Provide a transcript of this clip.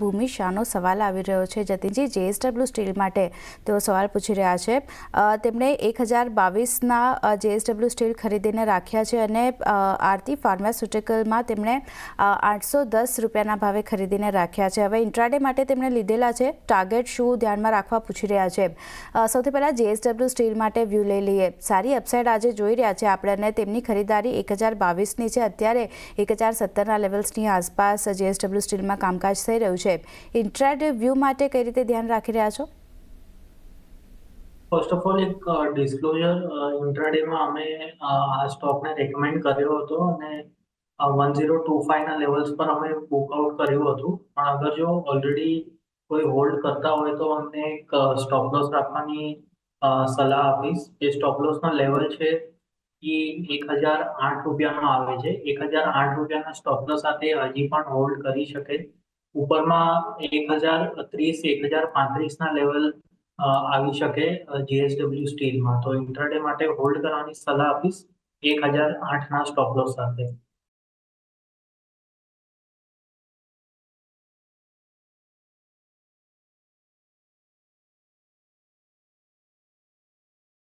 ભૂમિ શાહનો સવાલ આવી રહ્યો છે। જતીનજી, JSW સ્ટીલ માટે તેઓ સવાલ પૂછી રહ્યા છે। તેમણે 1022ના JSW સ્ટીલ ખરીદીને રાખ્યા છે અને આરતી ફાર્માસ્યુટિકલમાં તેમણે 810 રૂપિયાના ભાવે ખરીદીને રાખ્યા છે। હવે ઇન્ટ્રાડે માટે તેમણે લીધેલા છે। ટાર્ગેટ શું ધ્યાનમાં રાખવા પૂછી રહ્યા છે। સૌથી પહેલાં JSW સ્ટીલ માટે વ્યૂ લઈ લઈએ। સારી અપસાઇડ આજે જોઈ રહ્યા છે આપણે, અને તેમની ખરીદારી 1022ની છે। અત્યારે 1017ના લેવલ્સની આસપાસ JSW સ્ટીલમાં કામકાજ થઈ રહ્યું છે। ઇન્ટ્રાડે વ્યૂ માટે કઈ રીતે ધ્યાન રાખી રહ્યા છો? ફર્સ્ટ ઓફ ઓલ એક ડિસ્ક્લોઝર, ઇન્ટ્રાડેમાં અમે આ સ્ટોકને રેકમેન્ડ કર્યો હતો અને 1025ના લેવલ્સ પર અમે બુકઆઉટ કર્યું હતું। પણ અગર જો ઓલરેડી કોઈ હોલ્ડ કરતા હોય તો અમને એક સ્ટોપ લોસ રાખવાની સલાહ આપીશ। જે સ્ટોપ લોસનો લેવલ છે એ 1008 રૂપિયાનો આવે છે। 1008 રૂપિયાના સ્ટોપ લોસ સાથે હજી પણ હોલ્ડ કરી શકે। ઉપરમાં 1030 1035ના લેવલ આવી શકે JSW સ્ટીલમાં। તો ઇન્ટ્રાડે માટે હોલ્ડ કરવાની સલાહ આપીશ 1008ના સ્ટોપ લોસ સાથે।